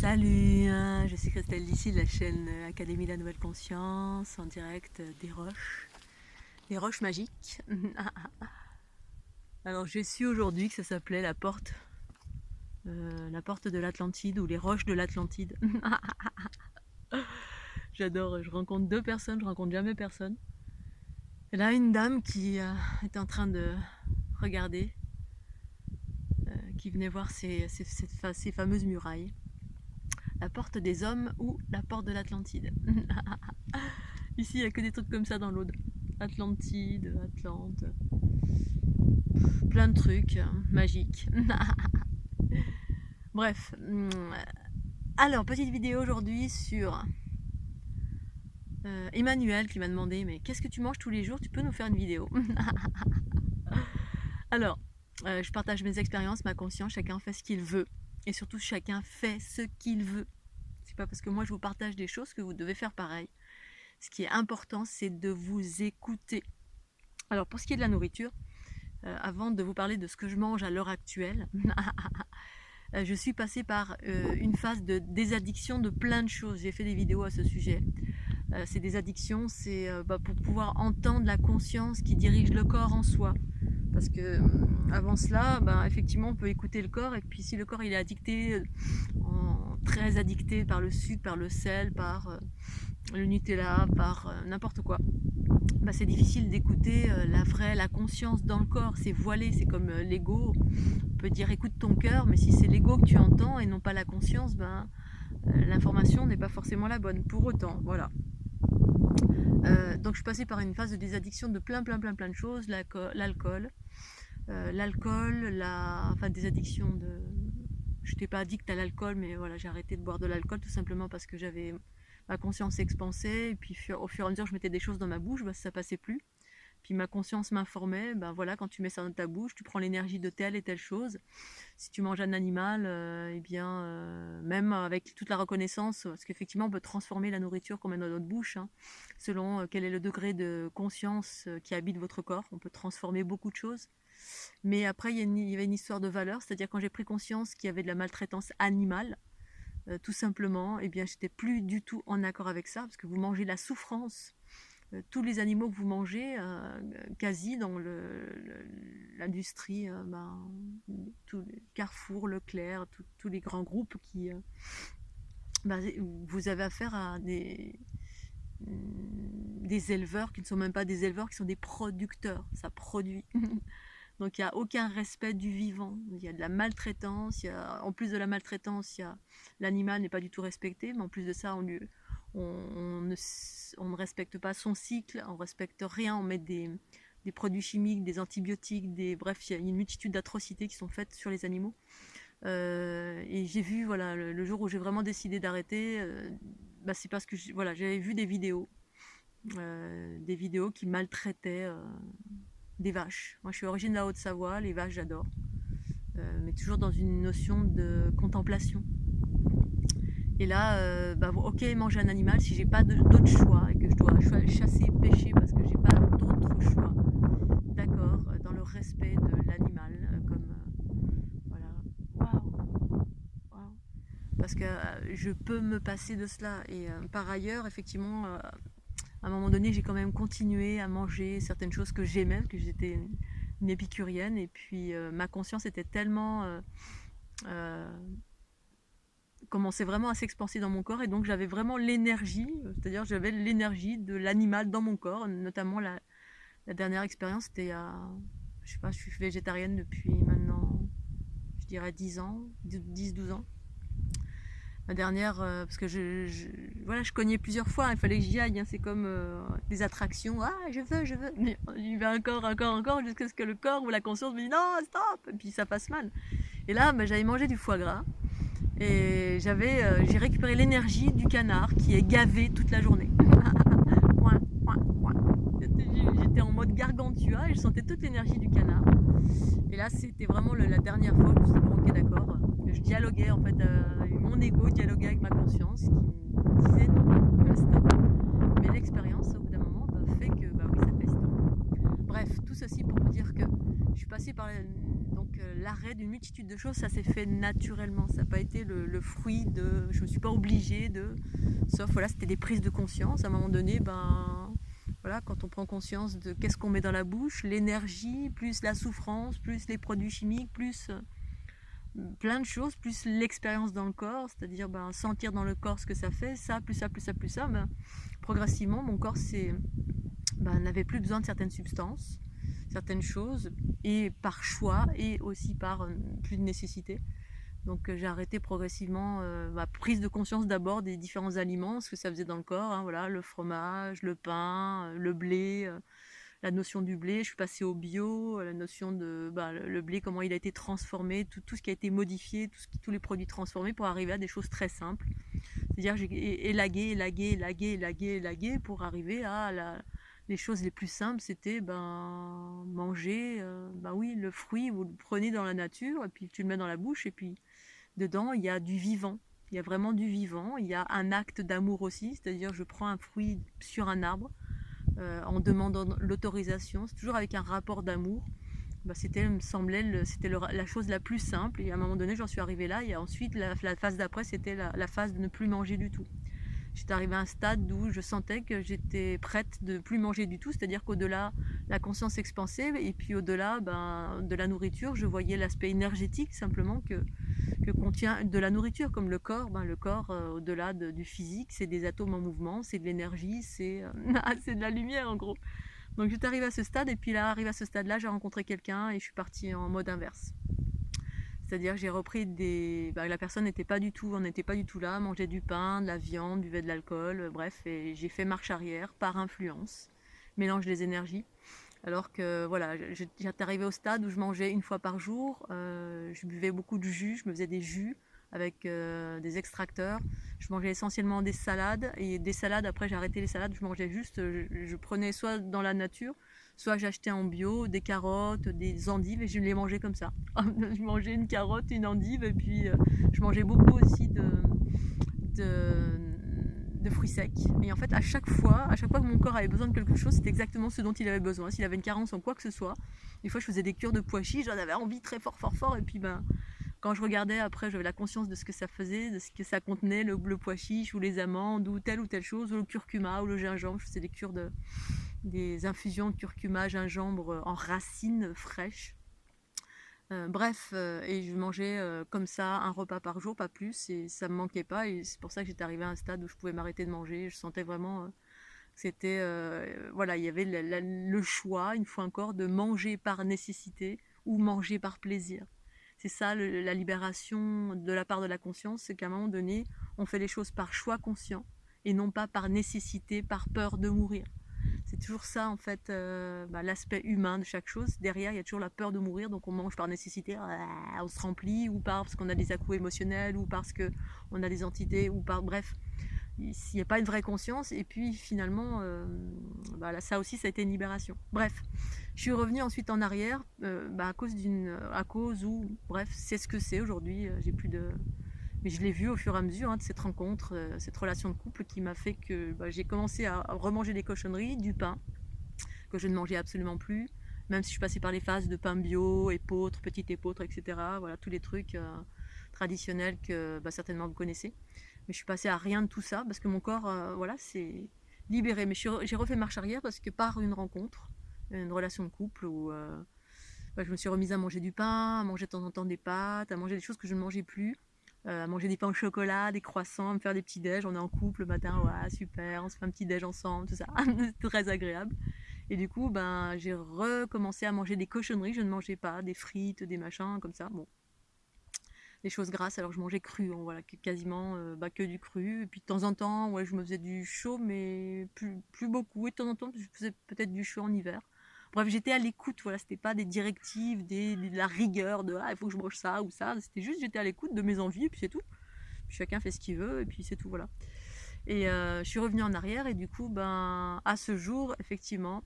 Salut, je suis Christelle d'ici de la chaîne Académie de la Nouvelle Conscience, en direct des roches magiques. Alors j'ai su aujourd'hui que ça s'appelait la porte de l'Atlantide ou les roches de l'Atlantide. J'adore, je rencontre deux personnes, je rencontre jamais personne. Et là une dame qui est en train de regarder, qui venait voir ces fameuses murailles. La porte des hommes ou la porte de l'Atlantide. Ici, il n'y a que des trucs comme ça dans l'Aude. Atlantide, Atlante, plein de trucs magiques. Bref, alors, petite vidéo aujourd'hui sur Emmanuel qui m'a demandé « Mais qu'est-ce que tu manges tous les jours? Tu peux nous faire une vidéo ?» Alors, je partage mes expériences, ma conscience, chacun fait ce qu'il veut. Et surtout, chacun fait ce qu'il veut. C'est pas parce que moi je vous partage des choses que vous devez faire pareil. Ce qui est important, c'est de vous écouter. Alors, pour ce qui est de la nourriture, avant de vous parler de ce que je mange à l'heure actuelle, je suis passée par une phase de désaddiction de plein de choses. J'ai fait des vidéos à ce sujet. C'est des addictions, c'est pour pouvoir entendre la conscience qui dirige le corps en soi. Parce que avant cela, effectivement, on peut écouter le corps, et puis si le corps il est addicté, très addicté par le sucre, par le sel, par le Nutella, par n'importe quoi, c'est difficile d'écouter la conscience dans le corps. C'est voilé, c'est comme l'ego. On peut dire écoute ton cœur, mais si c'est l'ego que tu entends et non pas la conscience, l'information n'est pas forcément la bonne. Pour autant, voilà. Donc je suis passée par une phase de désaddiction de plein de choses, l'alcool, des addictions de... Je n'étais pas addict à l'alcool, mais voilà, j'ai arrêté de boire de l'alcool tout simplement parce que j'avais... Ma conscience s'expansait, et puis au fur et à mesure je mettais des choses dans ma bouche, ça passait plus. Puis ma conscience m'informait, voilà, quand tu mets ça dans ta bouche, tu prends l'énergie de telle et telle chose. Si tu manges un animal, même avec toute la reconnaissance, parce qu'effectivement on peut transformer la nourriture qu'on met dans notre bouche, selon quel est le degré de conscience qui habite votre corps, on peut transformer beaucoup de choses. Mais après il y avait une histoire de valeur, c'est-à-dire quand j'ai pris conscience qu'il y avait de la maltraitance animale, tout simplement, j'étais plus du tout en accord avec ça, parce que vous mangez la souffrance. Tous les animaux que vous mangez, quasi dans l'industrie, tous les Carrefour, Leclerc, tous les grands groupes qui... vous avez affaire à des éleveurs qui ne sont même pas des éleveurs, qui sont des producteurs, ça produit. Donc il n'y a aucun respect du vivant, il y a de la maltraitance, en plus de la maltraitance, l'animal n'est pas du tout respecté, mais en plus de ça, on ne respecte pas son cycle, on ne respecte rien, on met des produits chimiques, des antibiotiques, bref, il y a une multitude d'atrocités qui sont faites sur les animaux. Et j'ai vu, voilà, le jour où j'ai vraiment décidé d'arrêter, c'est parce que j'avais vu des vidéos qui maltraitaient des vaches. Moi je suis originaire de la Haute-Savoie, les vaches j'adore, mais toujours dans une notion de contemplation. Et là, ok, manger un animal si j'ai pas d'autre choix et que je dois chasser, pêcher parce que j'ai pas d'autre choix. D'accord, dans le respect de l'animal, voilà. Waouh. Parce que je peux me passer de cela. Et par ailleurs, effectivement, à un moment donné, j'ai quand même continué à manger certaines choses que j'aimais, parce que j'étais une épicurienne. Et puis ma conscience était tellement... commençait vraiment à s'expanser dans mon corps, et donc j'avais vraiment l'énergie, c'est-à-dire j'avais l'énergie de l'animal dans mon corps. Notamment la dernière expérience, c'était je sais pas, je suis végétarienne depuis maintenant, je dirais 10 ans, 10-12 ans. La dernière, parce que je cognais plusieurs fois, il fallait que j'y aille, c'est comme des attractions, je veux, mais j'y vais encore, jusqu'à ce que le corps ou la conscience me dit non, stop, et puis ça passe mal. Et là, j'avais mangé du foie gras, et j'ai récupéré l'énergie du canard qui est gavé toute la journée. J'étais en mode gargantua et je sentais toute l'énergie du canard. Et là, c'était vraiment la dernière fois que je me suis dit, bon, ok, d'accord. Je dialoguais, en fait, mon ego dialoguait avec ma conscience qui me disait non, stop. Mais l'expérience, au bout d'un moment, fait que, oui, ça fait stop. Bref, tout ceci pour vous dire que je suis passée par l'arrêt d'une multitude de choses, ça s'est fait naturellement, ça n'a pas été le fruit de... Je ne me suis pas obligée de... Sauf, voilà, c'était des prises de conscience. À un moment donné, voilà, quand on prend conscience de qu'est-ce qu'on met dans la bouche, l'énergie, plus la souffrance, plus les produits chimiques, plus plein de choses, plus l'expérience dans le corps, c'est-à-dire sentir dans le corps ce que ça fait, ça, plus ça, plus ça, plus ça, progressivement, mon corps n'avait plus besoin de certaines substances, certaines choses, et par choix, et aussi par plus de nécessité. Donc j'ai arrêté progressivement ma prise de conscience d'abord des différents aliments, ce que ça faisait dans le corps, hein, voilà, le fromage, le pain, le blé, la notion du blé, je suis passée au bio, la notion de le blé, comment il a été transformé, tout ce qui a été modifié, tous les produits transformés pour arriver à des choses très simples. C'est-à-dire j'ai élagué pour arriver à les choses les plus simples, c'était manger oui, le fruit, vous le prenez dans la nature et puis tu le mets dans la bouche et puis dedans il y a du vivant, il y a vraiment du vivant, il y a un acte d'amour aussi, c'est-à-dire je prends un fruit sur un arbre en demandant l'autorisation, c'est toujours avec un rapport d'amour. C'était, me semblait, c'était la chose la plus simple et à un moment donné j'en suis arrivée là et ensuite la phase d'après c'était la phase de ne plus manger du tout. J'étais arrivée à un stade où je sentais que j'étais prête de ne plus manger du tout, c'est-à-dire qu'au-delà, la conscience s'expansait et puis au-delà de la nourriture, je voyais l'aspect énergétique simplement que contient de la nourriture, comme le corps. Le corps, au-delà du physique, c'est des atomes en mouvement, c'est de l'énergie, c'est c'est de la lumière en gros. Donc j'étais arrivée à ce stade et puis là, arrivée à ce stade-là, j'ai rencontré quelqu'un et je suis partie en mode inverse. C'est-à-dire j'ai repris la personne n'était pas du tout, on n'était pas du tout là, mangeait du pain, de la viande, buvait de l'alcool, bref, et j'ai fait marche arrière par influence, mélange des énergies. Alors que voilà, j'étais arrivée au stade où je mangeais une fois par jour, je buvais beaucoup de jus, je me faisais des jus avec des extracteurs, je mangeais essentiellement des salades, et des salades, après j'ai arrêté les salades, je mangeais juste, je prenais soit dans la nature, soit j'achetais en bio des carottes, des endives et je les mangeais comme ça. Je mangeais une carotte, une endive et puis je mangeais beaucoup aussi de fruits secs. Et en fait, à chaque fois que mon corps avait besoin de quelque chose, c'était exactement ce dont il avait besoin. S'il avait une carence en quoi que ce soit, des fois je faisais des cures de pois chiches, j'en avais envie très fort, fort, fort. Et puis quand je regardais après, j'avais la conscience de ce que ça faisait, de ce que ça contenait, le pois chiche ou les amandes ou telle chose, ou le curcuma ou le gingembre. Je faisais des cures des infusions de curcuma, gingembre en racines fraîches. Et je mangeais comme ça un repas par jour, pas plus, et ça me manquait pas. Et c'est pour ça que j'étais arrivée à un stade où je pouvais m'arrêter de manger. Je sentais vraiment que c'était voilà, il y avait le choix, une fois encore, de manger par nécessité ou manger par plaisir. C'est ça la libération de la part de la conscience, c'est qu'à un moment donné, on fait les choses par choix conscient et non pas par nécessité, par peur de mourir. C'est toujours ça en fait, l'aspect humain de chaque chose. Derrière, il y a toujours la peur de mourir, donc on mange par nécessité, on se remplit, ou parce qu'on a des à-coups émotionnels, ou parce qu'on a des entités, ou bref, il n'y a pas une vraie conscience. Et puis finalement, ça aussi, ça a été une libération. Bref, je suis revenue ensuite en arrière à cause où, bref, c'est ce que c'est aujourd'hui. J'ai plus de... Mais je l'ai vu au fur et à mesure de cette rencontre, cette relation de couple qui m'a fait que j'ai commencé à remanger des cochonneries, du pain, que je ne mangeais absolument plus, même si je suis passée par les phases de pain bio, épeautre, petite épeautre, etc. Voilà, tous les trucs traditionnels que certainement vous connaissez. Mais je suis passée à rien de tout ça parce que mon corps, s'est libéré. Mais j'ai refait marche arrière parce que par une rencontre, une relation de couple où je me suis remise à manger du pain, à manger de temps en temps des pâtes, à manger des choses que je ne mangeais plus. À manger des pains au chocolat, des croissants, à me faire des petits déj. On est en couple le matin, ouais, super, on se fait un petit déj ensemble, tout ça, c'est très agréable. Et du coup, j'ai recommencé à manger des cochonneries, je ne mangeais pas, des frites, des machins, comme ça, bon. Des choses grasses, alors je mangeais cru, voilà, quasiment que du cru. Et puis de temps en temps, ouais, je me faisais du chaud, mais plus beaucoup. Et de temps en temps, je faisais peut-être du chaud en hiver. Bref, j'étais à l'écoute, voilà, c'était pas des directives, de la rigueur de il faut que je mange ça ou ça. C'était juste, j'étais à l'écoute de mes envies, et puis c'est tout. Puis chacun fait ce qu'il veut, et puis c'est tout, voilà. Et je suis revenue en arrière, et du coup, à ce jour, effectivement,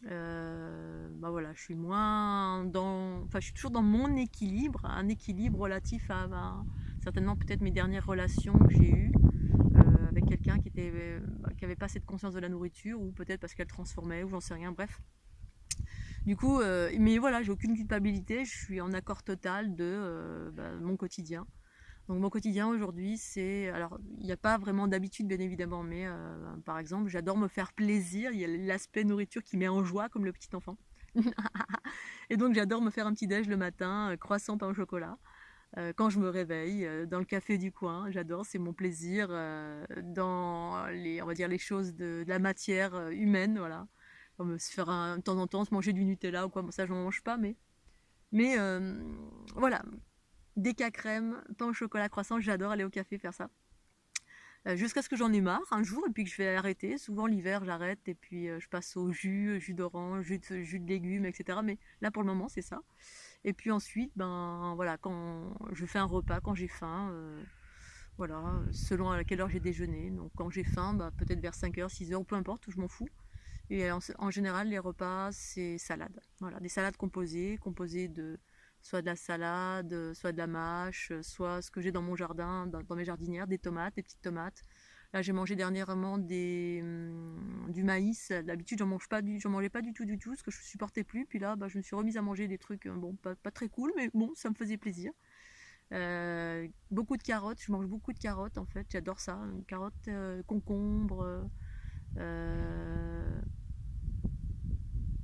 voilà, je suis moins je suis toujours dans mon équilibre, un équilibre relatif à certainement peut-être mes dernières relations que j'ai eues avec quelqu'un qui avait pas cette conscience de la nourriture, ou peut-être parce qu'elle transformait, ou j'en sais rien, bref. Du coup, mais voilà, j'ai aucune culpabilité, je suis en accord total de mon quotidien. Donc mon quotidien aujourd'hui, c'est... Alors, il n'y a pas vraiment d'habitude, bien évidemment, mais par exemple, j'adore me faire plaisir. Il y a l'aspect nourriture qui met en joie, comme le petit enfant. Et donc, j'adore me faire un petit déj le matin, croissant, pain au chocolat. Quand je me réveille, dans le café du coin, j'adore, c'est mon plaisir dans les, on va dire, les choses de la matière humaine, voilà. Comme se faire de temps en temps, se manger du Nutella ou quoi, bon, ça je n'en mange pas, mais voilà, des cas crème, pain au chocolat, croissant, j'adore aller au café faire ça. Jusqu'à ce que j'en ai marre un jour et puis que je vais arrêter. Souvent l'hiver j'arrête et puis je passe au jus d'orange, jus de légumes, etc. Mais là pour le moment c'est ça. Et puis ensuite, ben voilà, quand je fais un repas, quand j'ai faim, voilà, selon à quelle heure j'ai déjeuné. Donc quand j'ai faim, bah, peut-être vers 5h, 6h, peu importe, je m'en fous. Et en général, les repas, c'est salade. Voilà, des salades composées de soit de la salade, soit de la mâche, soit ce que j'ai dans mon jardin, dans mes jardinières, des tomates, des petites tomates. Là, j'ai mangé dernièrement du maïs. D'habitude, j'en mangeais pas du tout, parce que je supportais plus. Puis là, bah, je me suis remise à manger des trucs, bon, pas très cool, mais bon, ça me faisait plaisir. Beaucoup de carottes, je mange beaucoup de carottes en fait, j'adore ça. Carottes, concombres, euh,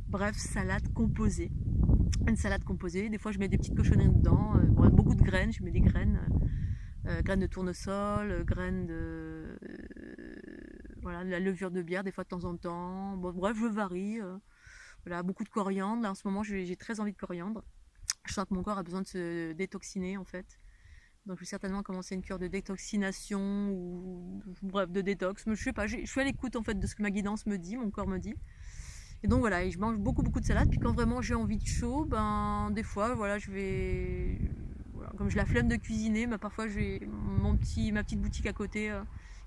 bref, salade composée. Une salade composée, des fois je mets des petites cochonneries dedans, beaucoup de graines, je mets des graines, graines de tournesol, graines de voilà, de la levure de bière des fois de temps en temps. Bon, bref, je varie. Voilà, beaucoup de coriandre. Là, en ce moment, j'ai très envie de coriandre. Je sens que mon corps a besoin de se détoxiner en fait. Donc je vais certainement commencer une cure de détoxination ou bref de détox. Mais je sais pas, je suis à l'écoute en fait de ce que ma guidance me dit, mon corps me dit. Et donc voilà, et je mange beaucoup de salade. Puis quand vraiment j'ai envie de chaud, ben des fois voilà, je vais voilà, comme j'ai la flemme de cuisiner, mais parfois j'ai ma petite boutique à côté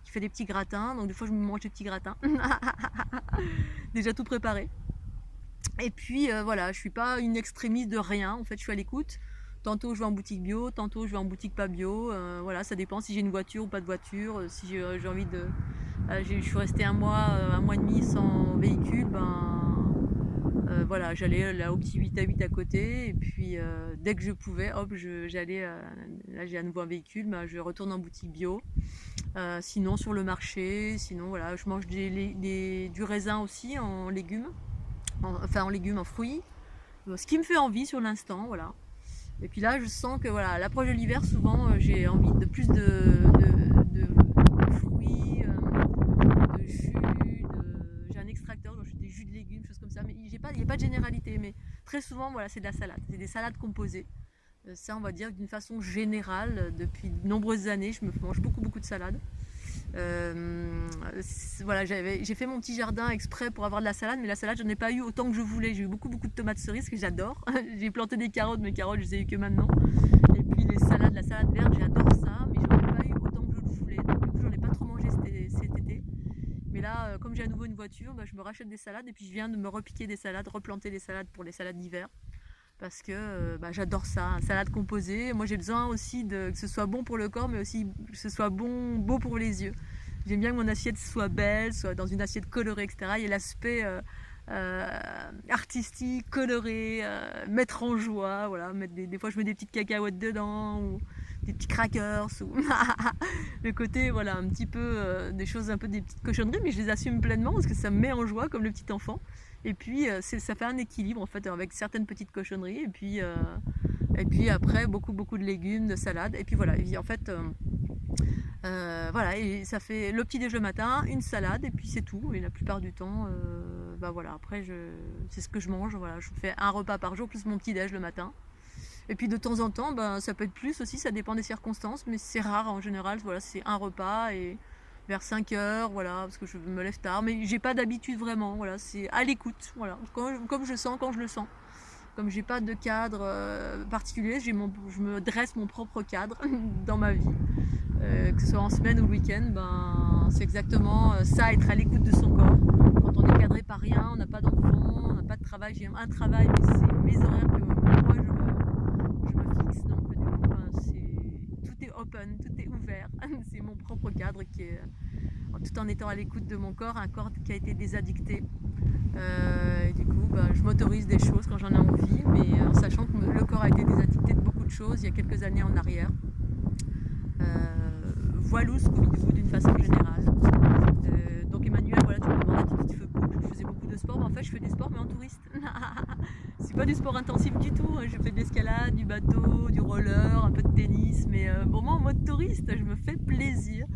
qui fait des petits gratins. Donc des fois je me mange des petits gratins, déjà tout préparé. Et puis voilà, je suis pas une extrémiste de rien. En fait, je suis à l'écoute. Tantôt je vais en boutique bio, tantôt je vais en boutique pas bio. Voilà, ça dépend si j'ai une voiture ou pas de voiture. Si j'ai envie de, je suis restée un mois et demi sans véhicule. Ben voilà, j'allais là au petit 8 à 8 à côté. Et puis dès que je pouvais, hop, j'allais. Là j'ai à nouveau un véhicule, ben, je retourne en boutique bio. Sinon sur le marché. Sinon voilà, je mange du raisin aussi en légumes. En légumes, en fruits. Ce qui me fait envie sur l'instant, voilà. Et puis là, je sens que voilà, à l'approche de l'hiver, souvent, j'ai envie de plus de fruits, de jus, j'ai un extracteur, donc je fais des jus de légumes, choses comme ça. Mais il n'y a pas de généralité. Mais très souvent, voilà, c'est de la salade. C'est des salades composées. Ça, on va dire d'une façon générale, depuis de nombreuses années, je me mange beaucoup de salades. Voilà, j'ai fait mon petit jardin exprès pour avoir de la salade, mais la salade, j'en ai pas eu autant que je voulais. J'ai eu beaucoup de tomates cerises que j'adore. J'ai planté des carottes, mais carottes, je les ai eu que maintenant. Et puis les salades, la salade verte, j'adore ça, mais j'en ai pas eu autant que je le voulais. Donc, du coup, j'en ai pas trop mangé cet été. Mais là, comme j'ai à nouveau une voiture, bah, je me rachète des salades et puis je viens de me repiquer des salades, replanter des salades pour les salades d'hiver. Parce que j'adore ça, salade composée. Moi j'ai besoin aussi que ce soit bon pour le corps, mais aussi que ce soit beau pour les yeux. J'aime bien que mon assiette soit belle, soit dans une assiette colorée, etc. Il y a l'aspect artistique, coloré, mettre en joie. Voilà, des fois je mets des petites cacahuètes dedans, ou des petits crackers, ou le côté, voilà, un petit peu des choses, un peu des petites cochonneries, mais je les assume pleinement parce que ça me met en joie comme le petit enfant. Et puis ça fait un équilibre en fait avec certaines petites cochonneries et puis après beaucoup de légumes, de salade et puis voilà. Et en fait voilà, et ça fait le petit déjeuner le matin, une salade et puis c'est tout. Et la plupart du temps, voilà, après c'est ce que je mange. Voilà, je fais un repas par jour plus mon petit déj le matin. Et puis de temps en temps, ça peut être plus aussi, ça dépend des circonstances, mais c'est rare en général. Voilà, c'est un repas et vers 5h, voilà, parce que je me lève tard, mais j'ai pas d'habitude vraiment, voilà, c'est à l'écoute, voilà, comme je sens, quand je le sens. Comme j'ai pas de cadre particulier, je me dresse mon propre cadre dans ma vie, que ce soit en semaine ou le week-end, c'est exactement ça, être à l'écoute de son corps. Quand on est cadré par rien, on n'a pas d'enfant, on n'a pas de travail, j'ai un travail, mais c'est mes horaires que moi je me fixe, donc du coup, tout est open, tout est ouvert, c'est mon propre cadre qui est tout en étant à l'écoute de mon corps, un corps qui a été désaddicté Et du coup, je m'autorise des choses quand j'en ai envie, mais en sachant que le corps a été désaddicté de beaucoup de choses il y a quelques années en arrière. Voilou, Scooby-Doo d'une façon générale. Donc Emmanuel, voilà, tu me demandais, tu fais je faisais beaucoup de sport, mais en fait je fais du sport mais en touriste. C'est pas du sport intensif du tout, je fais de l'escalade, du bateau, du roller, un peu de tennis, mais vraiment en mode touriste, je me fais plaisir.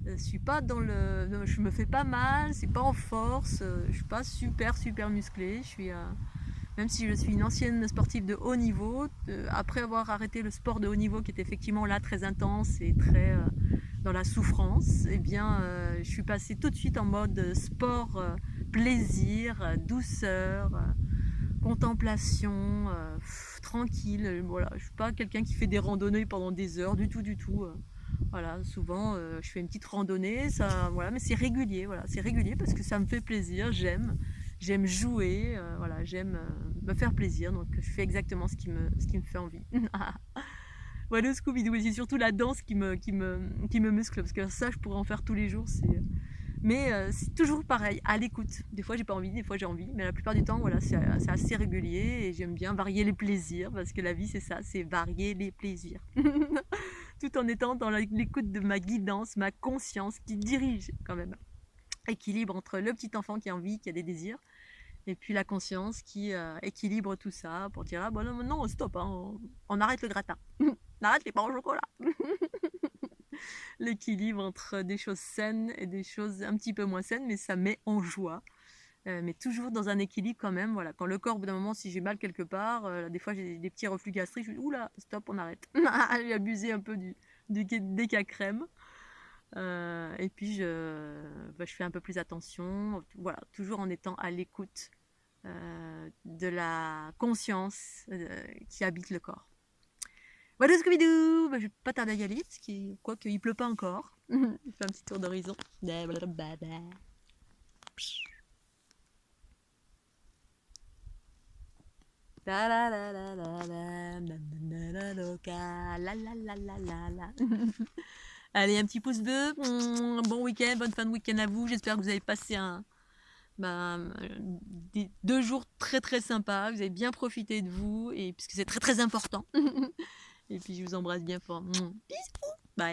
Je suis pas dans le, je me fais pas mal, c'est pas en force, je suis pas super musclée, même si je suis une ancienne sportive de haut niveau, après avoir arrêté le sport de haut niveau qui est effectivement là très intense et très dans la souffrance, eh bien je suis passée tout de suite en mode sport, plaisir, douceur, contemplation, tranquille. Voilà, je suis pas quelqu'un qui fait des randonnées pendant des heures du tout. Voilà, souvent je fais une petite randonnée, ça, voilà, mais c'est régulier, voilà, c'est régulier parce que ça me fait plaisir, j'aime jouer, voilà, j'aime me faire plaisir, donc je fais exactement ce qui me fait envie. Voilà, le Scooby-Doo, et c'est surtout la danse qui me muscle, parce que ça, je pourrais en faire tous les jours. Mais c'est toujours pareil, à l'écoute. Des fois, j'ai pas envie, des fois, j'ai envie, mais la plupart du temps, voilà, c'est assez régulier, et j'aime bien varier les plaisirs, parce que la vie, c'est ça, c'est varier les plaisirs. Tout en étant dans l'écoute de ma guidance, ma conscience qui dirige quand même. Équilibre entre le petit enfant qui a envie, qui a des désirs, et puis la conscience qui équilibre tout ça pour dire ah bon non stop, hein, on arrête le gratin, on arrête les pains au chocolat. L'équilibre entre des choses saines et des choses un petit peu moins saines, mais ça met en joie. Mais toujours dans un équilibre quand même. Voilà. Quand le corps, au bout d'un moment, si j'ai mal quelque part, des fois j'ai des petits reflux gastriques, je me dis oula, stop, on arrête. J'ai abusé un peu du déca crème. Et puis je fais un peu plus attention. Voilà, toujours en étant à l'écoute de la conscience qui habite le corps. Voilà Scooby-Doo, je vais pas tarder à y aller, parce qu'il pleut pas encore. Je fais un petit tour d'horizon. Allez, un petit pouce bleu. Bon week-end, bonne fin de week-end à vous. J'espère que vous avez passé des 2 jours très sympas. Vous avez bien profité de vous, et puisque c'est très important. Et puis je vous embrasse bien fort. Bisous. Bye.